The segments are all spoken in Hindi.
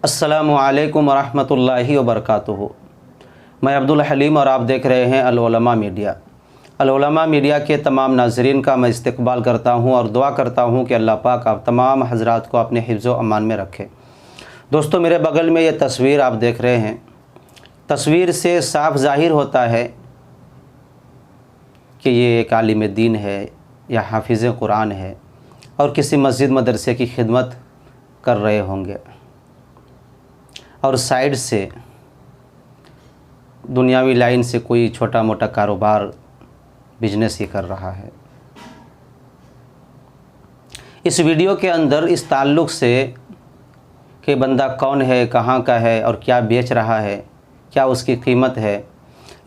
अस्सलामु अलैकुम वरहमतुल्लाहि वबरकातुहू। मैं अब्दुल हलीम और आप देख रहे हैं अल उलमा मीडिया। अल उलमा मीडिया के तमाम नाज़रीन का मैं इस्तकबाल करता हूं और दुआ करता हूं कि अल्लाह पाक आप तमाम हज़रात को अपने हिफ्ज़ व अमान में रखे। दोस्तों, मेरे बगल में ये तस्वीर आप देख रहे हैं। तस्वीर से साफ ज़ाहिर होता है कि ये एक आलिम दीन है या हाफिज़ कुरान है और किसी मस्जिद मदरसे की खिदमत कर रहे होंगे, और साइड से दुनियावी लाइन से कोई छोटा मोटा कारोबार बिजनेस ही कर रहा है। इस वीडियो के अंदर इस ताल्लुक़ से कि बंदा कौन है, कहाँ का है और क्या बेच रहा है, क्या उसकी कीमत है,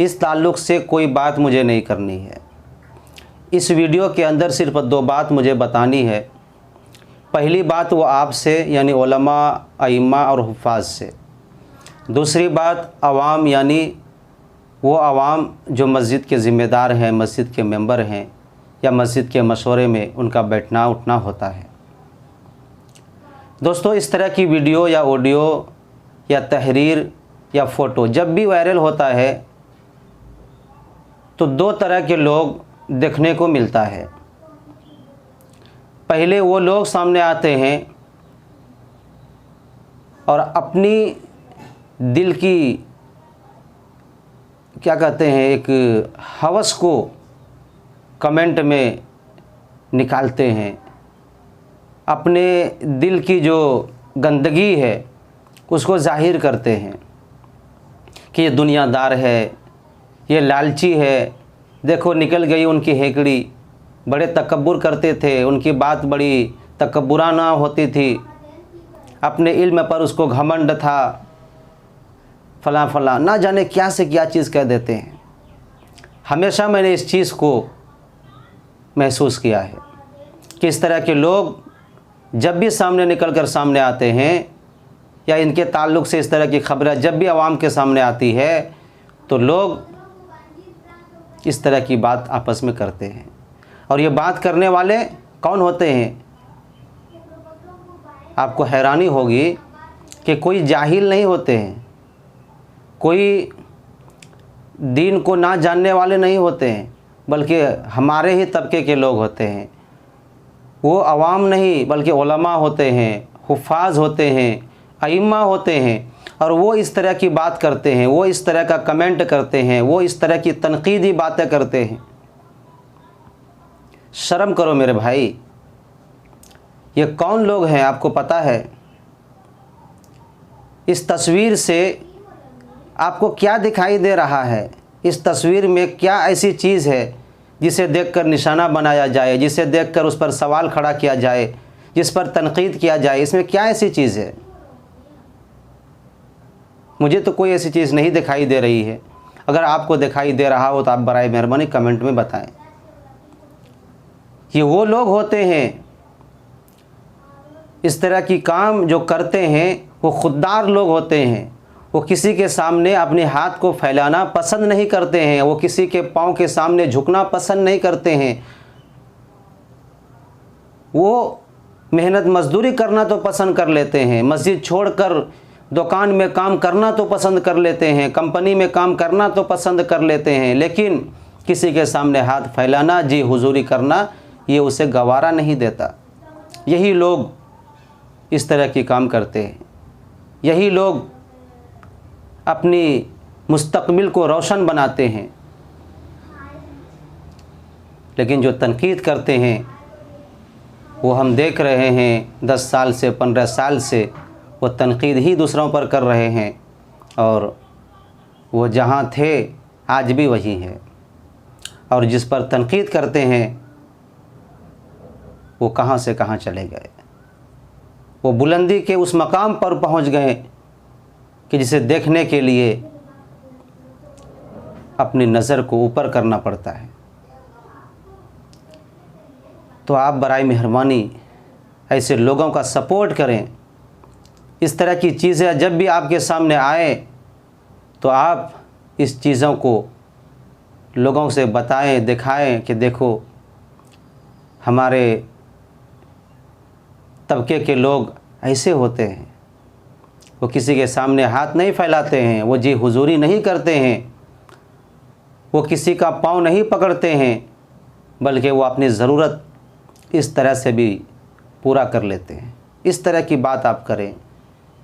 इस ताल्लुक़ से कोई बात मुझे नहीं करनी है। इस वीडियो के अंदर सिर्फ दो बात मुझे बतानी है। पहली बात वो आपसे यानी उलमा, अइम्मा और हुफ़ाज़ से। दूसरी बात अवाम यानी वो अवाम जो मस्जिद के ज़िम्मेदार हैं, मस्जिद के मेंबर हैं या मस्जिद के मशवरे में उनका बैठना उठना होता है। दोस्तों, इस तरह की वीडियो या ऑडियो या तहरीर या फ़ोटो जब भी वायरल होता है तो दो तरह के लोग देखने को मिलता है। पहले वो लोग सामने आते हैं और अपनी दिल की क्या कहते हैं एक हवस को कमेंट में निकालते हैं। अपने दिल की जो गंदगी है उसको ज़ाहिर करते हैं कि ये दुनियादार है, ये लालची है, देखो निकल गई उनकी हेकड़ी, बड़े तकब्बुर करते थे, उनकी बात बड़ी तकब्बुराना होती थी, अपने इल्म पर उसको घमंड था, फ़लाँ फ़लाँ ना जाने क्या से क्या चीज़ कह देते हैं। हमेशा मैंने इस चीज़ को महसूस किया है कि इस तरह के लोग जब भी सामने निकल कर सामने आते हैं या इनके ताल्लुक़ से इस तरह की खबरें जब भी आवाम के सामने आती है तो लोग इस तरह की बात आपस में करते हैं। और ये बात करने वाले कौन होते हैं? आपको हैरानी होगी कि कोई जाहिल नहीं होते हैं, कोई दीन को ना जानने वाले नहीं होते हैं, बल्कि हमारे ही तबके के लोग होते हैं। वो अवाम नहीं बल्कि उलमा होते हैं, हुफ़ाज़ होते हैं, अइम्मा होते हैं, और वो इस तरह की बात करते हैं, वो इस तरह का कमेंट करते हैं, वो इस तरह की तनकीदी बातें करते हैं। शर्म करो मेरे भाई। ये कौन लोग हैं आपको पता है? इस तस्वीर से आपको क्या दिखाई दे रहा है? इस तस्वीर में क्या ऐसी चीज़ है जिसे देखकर निशाना बनाया जाए, जिसे देखकर उस पर सवाल खड़ा किया जाए, जिस पर तनकीद किया जाए? इसमें क्या ऐसी चीज़ है? मुझे तो कोई ऐसी चीज़ नहीं दिखाई दे रही है। अगर आपको दिखाई दे रहा हो तो आप बराए मेहरबानी कमेंट में बताएं। ये वो लोग होते हैं इस तरह की काम जो करते हैं, वो खुददार लोग होते हैं। वो किसी के सामने अपने हाथ को फैलाना पसंद नहीं करते हैं, वो किसी के पाँव के सामने झुकना पसंद नहीं करते हैं। वो मेहनत मजदूरी करना तो पसंद कर लेते हैं, मस्जिद छोड़कर दुकान में काम करना तो पसंद कर लेते हैं, कंपनी में काम करना तो पसंद कर लेते हैं, लेकिन किसी के सामने हाथ फैलाना, जी हुजूरी करना, ये उसे गवारा नहीं देता। यही लोग इस तरह की काम करते हैं। यही लोग अपनी मुस्तकबिल को रोशन बनाते हैं। लेकिन जो तनकीद करते हैं वो हम देख रहे हैं 10 साल से 15 साल से वो तनकीद ही दूसरों पर कर रहे हैं, और वो जहाँ थे आज भी वही हैं। और जिस पर तनकीद करते हैं वो कहाँ से कहाँ चले गए। वो बुलंदी के उस मकाम पर पहुँच गए कि जिसे देखने के लिए अपनी नज़र को ऊपर करना पड़ता है। तो आप बराए मेहरबानी ऐसे लोगों का सपोर्ट करें। इस तरह की चीज़ें जब भी आपके सामने आए तो आप इस चीज़ों को लोगों से बताएं, दिखाएं कि देखो हमारे तबके के लोग ऐसे होते हैं। वो किसी के सामने हाथ नहीं फैलाते हैं, वो जी हुजूरी नहीं करते हैं, वो किसी का पाँव नहीं पकड़ते हैं, बल्कि वो अपनी ज़रूरत इस तरह से भी पूरा कर लेते हैं। इस तरह की बात आप करें,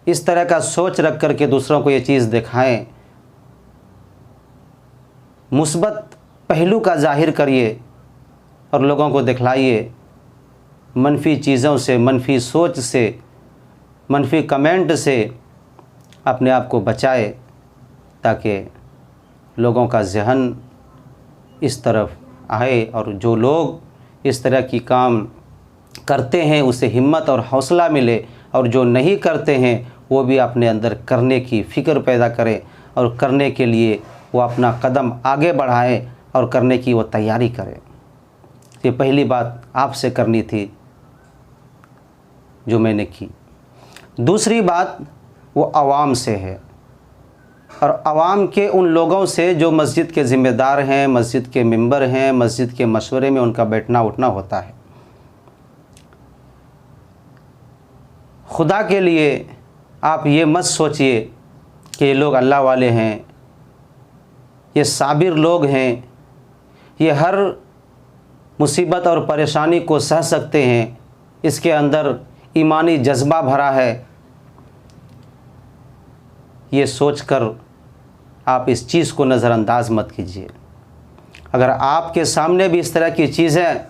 इस तरह का सोच रख कर के दूसरों को ये चीज़ दिखाएं, मुस्बत पहलू का ज़ाहिर करिए और लोगों को दिखलाइए। मनफी चीज़ों से, मनफी सोच से, मनफी कमेंट से अपने आप को बचाए, ताकि लोगों का ज़हन इस तरफ आए और जो लोग इस तरह की काम करते हैं उसे हिम्मत और हौसला मिले, और जो नहीं करते हैं वो भी अपने अंदर करने की फ़िक्र पैदा करें और करने के लिए वो अपना कदम आगे बढ़ाएं और करने की वो तैयारी करें। ये पहली बात आपसे करनी थी जो मैंने की। दूसरी बात वो आवाम से है, और आवाम के उन लोगों से जो मस्जिद के ज़िम्मेदार हैं, मस्जिद के मेंबर हैं, मस्जिद के मशवरे में उनका बैठना उठना होता है। खुदा के लिए आप ये मत सोचिए कि ये लोग अल्लाह वाले हैं, ये साबिर लोग हैं, ये हर मुसीबत और परेशानी को सह सकते हैं, इसके अंदर ईमानी जज्बा भरा है। ये सोचकर आप इस चीज़ को नज़रअंदाज मत कीजिए। अगर आपके सामने भी इस तरह की चीज़ें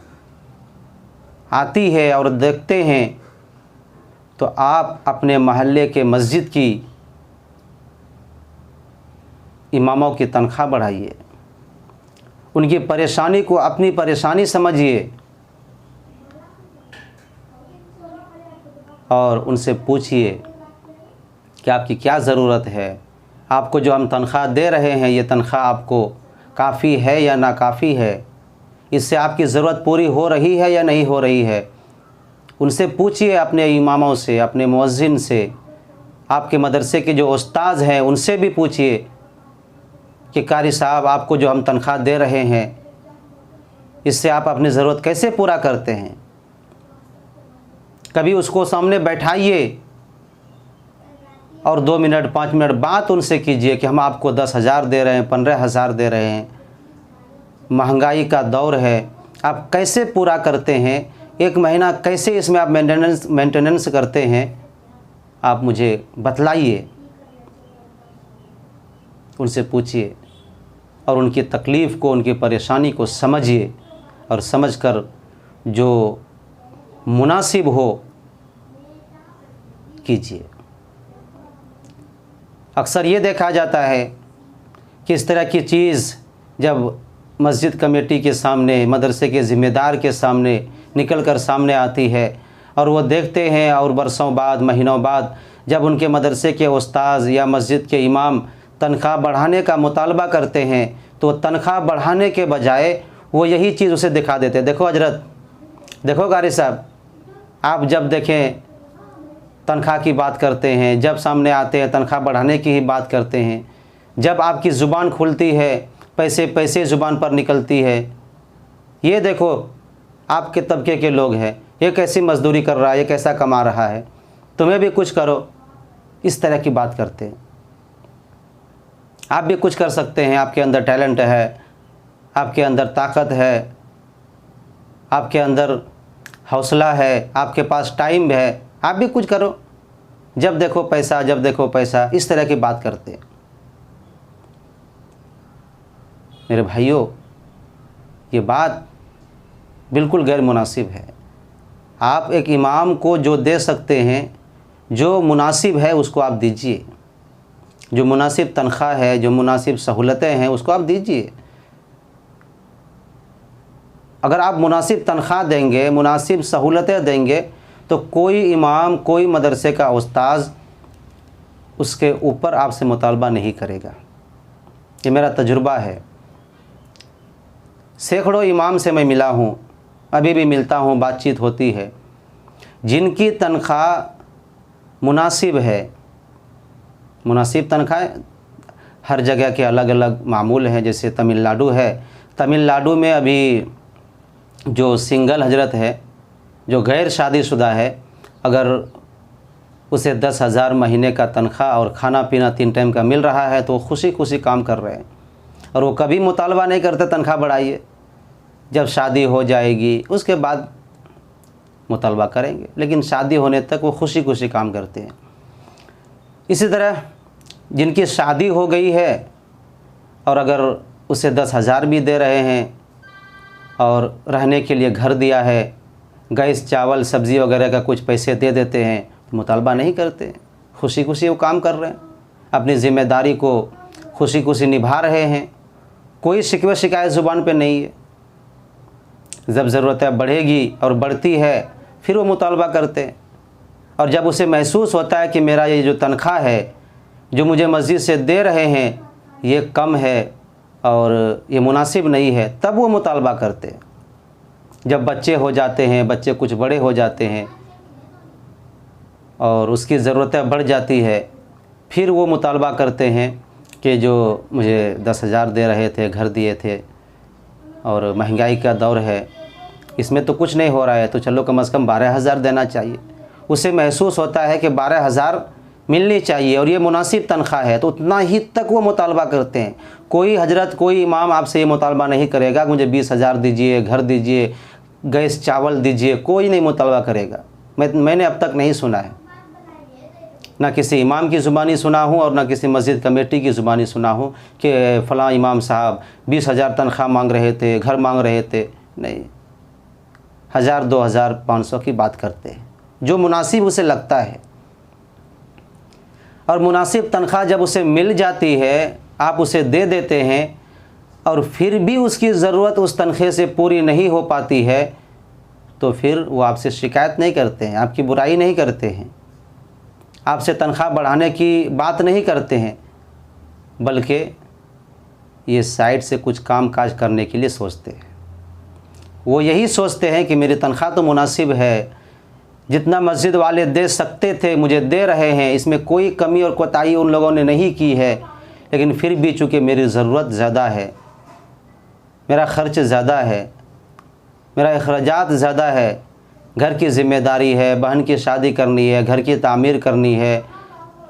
आती है और देखते हैं, तो आप अपने महल्ले के मस्जिद की इमामों की तनख्वाह बढ़ाइए, उनकी परेशानी को अपनी परेशानी समझिए और उनसे पूछिए कि आपकी क्या ज़रूरत है। आपको जो हम तनख्वाह दे रहे हैं, ये तनख्वाह आपको काफ़ी है या नाकाफ़ी है, इससे आपकी ज़रूरत पूरी हो रही है या नहीं हो रही है। उनसे पूछिए, अपने इमामों से, अपने मुअज्जिन से, आपके मदरसे के जो उस्ताद हैं उनसे भी पूछिए कि कारी साहब, आपको जो हम तनख्वाह दे रहे हैं, इससे आप अपनी ज़रूरत कैसे पूरा करते हैं। कभी उसको सामने बैठाइए और 2 मिनट 5 मिनट बात उनसे कीजिए कि हम आपको 10,000 दे रहे हैं, 15,000 दे रहे हैं, महंगाई का दौर है, आप कैसे पूरा करते हैं, एक महीना कैसे इसमें आप मेंटेनेंस करते हैं, आप मुझे बतलाइए। उनसे पूछिए और उनकी तकलीफ़ को, उनकी परेशानी को समझिए, और समझकर जो मुनासिब हो कीजिए। अक्सर ये देखा जाता है कि इस तरह की चीज़ जब मस्जिद कमेटी के सामने, मदरसे के ज़िम्मेदार के सामने निकल कर सामने आती है और वो देखते हैं, और बरसों बाद, महीनों बाद जब उनके मदरसे के उस्ताद या मस्जिद के इमाम तनख्वाह बढ़ाने का मुतालबा करते हैं, तो तनख्वाह बढ़ाने के बजाय वो यही चीज़ उसे दिखा देते हैं। देखो हजरत, देखो कारी साहब, आप जब देखें तनख्वाह की बात करते हैं, जब सामने आते हैं तनख्वाह बढ़ाने की ही बात करते हैं, जब आपकी ज़ुबान खुलती है पैसे पैसे ज़ुबान पर निकलती है। ये देखो आपके तबके के लोग हैं, ये कैसी मजदूरी कर रहा है, ये कैसा कमा रहा है, तुम्हें भी कुछ करो, इस तरह की बात करते हैं। आप भी कुछ कर सकते हैं, आपके अंदर टैलेंट है, आपके अंदर ताकत है, आपके अंदर हौसला है, आपके पास टाइम है, आप भी कुछ करो। जब देखो पैसा, जब देखो पैसा, इस तरह की बात करते हैं। मेरे भाइयों, ये बात बिल्कुल गैर मुनासिब है। आप एक इमाम को जो दे सकते हैं, जो मुनासिब है उसको आप दीजिए, जो मुनासिब तनख्वाह है, जो मुनासिब सहूलतें हैं उसको आप दीजिए। अगर आप मुनासिब तनख्वाह देंगे, मुनासिब सहूलतें देंगे, तो कोई इमाम, कोई मदरसे का उस्ताद उसके ऊपर आपसे मुतालबा नहीं करेगा। ये मेरा तजुर्बा है। सैकड़ों इमाम से मैं मिला हूँ, अभी भी मिलता हूँ, बातचीत होती है, जिनकी तनख्वाह मुनासिब है। मुनासिब तनख्वाह हर जगह के अलग अलग मामूल हैं। जैसे तमिलनाडु है, तमिलनाडु में अभी जो सिंगल हजरत है, जो गैर शादीशुदा है, अगर उसे 10,000 महीने का तनख्वाह और खाना पीना 3 टाइम का मिल रहा है तो खुशी खुशी काम कर रहे हैं। और वो कभी मुतालबा नहीं करते तनख्वाह बढ़ाइए। जब शादी हो जाएगी उसके बाद मुतालबा करेंगे, लेकिन शादी होने तक वो खुशी खुशी काम करते हैं। इसी तरह जिनकी शादी हो गई है और अगर उसे 10,000 भी दे रहे हैं और रहने के लिए घर दिया है, गैस चावल सब्ज़ी वगैरह का कुछ पैसे दे देते हैं तो मुतालबा नहीं करते, खुशी खुशी वो काम कर रहे हैं, अपनी ज़िम्मेदारी को खुशी खुशी निभा रहे हैं। कोई शिकवे शिकायत ज़ुबान पे नहीं है। जब ज़रूरतें बढ़ेगी और बढ़ती है फिर वो मुतालबा करते हैं। और जब उसे महसूस होता है कि मेरा ये जो तनख्वाह है जो मुझे मस्जिद से दे रहे हैं ये कम है और ये मुनासिब नहीं है, तब वो मुतालबा करते हैं। जब बच्चे हो जाते हैं, बच्चे कुछ बड़े हो जाते हैं और उसकी ज़रूरतें बढ़ जाती है, फिर वो मुतालबा करते हैं कि जो मुझे 10,000 दे रहे थे, घर दिए थे और महंगाई का दौर है, इसमें तो कुछ नहीं हो रहा है, तो चलो कम से कम 12,000 देना चाहिए। उसे महसूस होता है कि 12,000 मिलनी चाहिए और ये मुनासिब तनख्वाह है, तो उतना ही तक वो मुतालबा करते हैं। कोई हजरत, कोई इमाम आपसे ये मुतालबा नहीं करेगा मुझे 20,000 दीजिए, घर दीजिए, गैस चावल दीजिए, कोई नहीं मुतालबा करेगा। मैंने अब तक नहीं सुना है, ना किसी इमाम की ज़ुबानी सुना हूँ और ना किसी मस्जिद कमेटी की ज़ुबानी सुना हूँ कि फ़लाँ इमाम साहब 20,000 तनख्वाह मांग रहे थे, घर मांग रहे थे। नहीं, 1,000, 2,000, 500 की बात करते हैं, जो मुनासिब उसे लगता है। और मुनासिब तनख्वाह जब उसे मिल जाती है, आप उसे दे देते हैं और फिर भी उसकी ज़रूरत उस तनख्वाह से पूरी नहीं हो पाती है, तो फिर वो आपसे शिकायत नहीं करते हैं, आपकी बुराई नहीं करते हैं, आपसे तनख्वाह बढ़ाने की बात नहीं करते हैं, बल्कि ये साइड से कुछ काम काज करने के लिए सोचते हैं। वो यही सोचते हैं कि मेरी तनख्वाह तो मुनासिब है, जितना मस्जिद वाले दे सकते थे मुझे दे रहे हैं, इसमें कोई कमी और कोताही उन लोगों ने नहीं की है, लेकिन फिर भी चूँकि मेरी ज़रूरत ज़्यादा है, मेरा ख़र्च ज़्यादा है, मेरा अखराजात ज़्यादा है, घर की ज़िम्मेदारी है, बहन की शादी करनी है, घर की तामीर करनी है,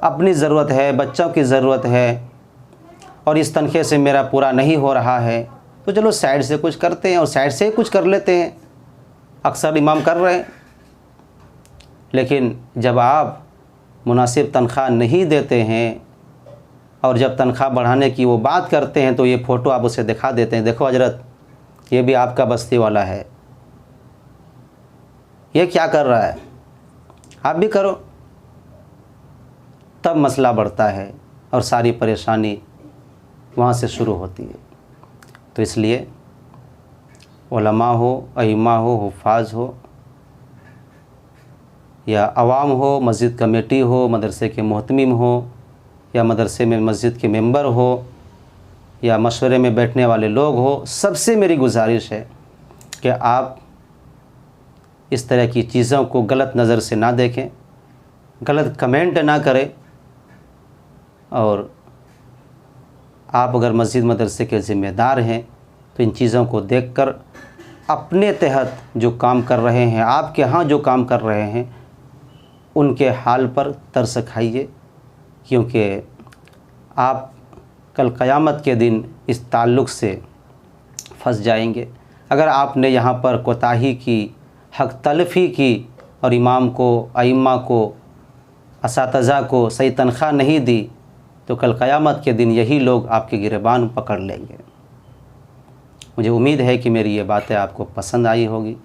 अपनी ज़रूरत है, बच्चों की ज़रूरत है, और इस तनख्वाह से मेरा पूरा नहीं हो रहा है, तो चलो साइड से कुछ करते हैं और साइड से ही कुछ कर लेते हैं। अक्सर इमाम कर रहे हैं। लेकिन जब आप मुनासिब तनख्वाह नहीं देते हैं और जब तनख्वाह बढ़ाने की वो बात करते हैं तो ये फ़ोटो आप उसे दिखा देते हैं, देखो हजरत ये भी आपका बस्ती वाला है, ये क्या कर रहा है, आप भी करो। तब मसला बढ़ता है और सारी परेशानी वहाँ से शुरू होती है। तो इसलिए उलमा हो, अइम्मा हो, हुफ़ाज़ हो या अवाम हो, मस्जिद कमेटी हो, मदरसे के मोहतमिम हो या मदरसे में मस्जिद के मेंबर हो या मशवरे में बैठने वाले लोग हो, सबसे मेरी गुजारिश है कि आप इस तरह की चीज़ों को गलत नज़र से ना देखें, गलत कमेंट ना करें। और आप अगर मस्जिद मदरसे के ज़िम्मेदार हैं तो इन चीज़ों को देखकर अपने तहत जो काम कर रहे हैं, आपके यहाँ जो काम कर रहे हैं, उनके हाल पर तरस खाइए, क्योंकि आप कल क़यामत के दिन इस ताल्लुक़ से फंस जाएंगे। अगर आपने यहाँ पर कोताही की, हक़ तलफ़ी की और इमाम को, अइम्मा को, असातिज़ा को सही तनख्वाह नहीं दी, तो कल क़यामत के दिन यही लोग आपके गिरबान पकड़ लेंगे। मुझे उम्मीद है कि मेरी ये बातें आपको पसंद आई होगी।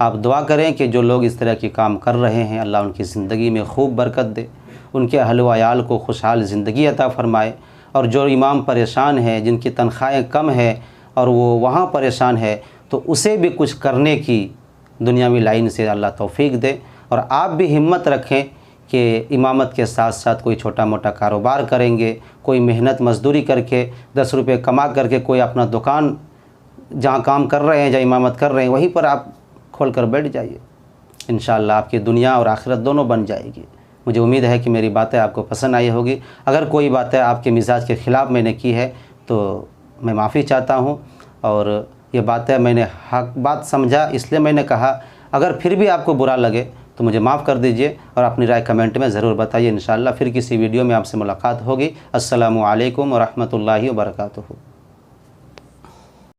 आप दुआ करें कि जो लोग इस तरह के काम कर रहे हैं, अल्लाह उनकी ज़िंदगी में खूब बरकत दे, उनके अहल व अयाल को खुशहाल ज़िंदगी अता फ़रमाए। और जो इमाम परेशान है, जिनकी तनख्वाहें कम है और वो वहाँ परेशान है, तो उसे भी कुछ करने की दुनियावी लाइन से अल्लाह तौफ़ीक दे। और आप भी हिम्मत रखें कि इमामत के साथ साथ कोई छोटा मोटा कारोबार करेंगे, कोई मेहनत मज़दूरी करके 10 रुपये कमा करके कोई अपना दुकान जहाँ काम कर रहे हैं, जहाँ इमामत कर रहे हैं, वहीं पर आप खोल कर बैठ जाइए। इंशाअल्लाह आपकी दुनिया और आखिरत दोनों बन जाएगी। मुझे उम्मीद है कि मेरी बातें आपको पसंद आई होगी। अगर कोई बातें आपके मिजाज के ख़िलाफ़ मैंने की है तो मैं माफ़ी चाहता हूँ, और ये बातें मैंने हक बात समझा इसलिए मैंने कहा। अगर फिर भी आपको बुरा लगे तो मुझे माफ़ कर दीजिए और अपनी राय कमेंट में ज़रूर बताइए। इंशाअल्लाह फिर किसी वीडियो में आपसे मुलाकात होगी। अस्सलामु अलैकुम व रहमतुल्लाहि व बरकातुहू।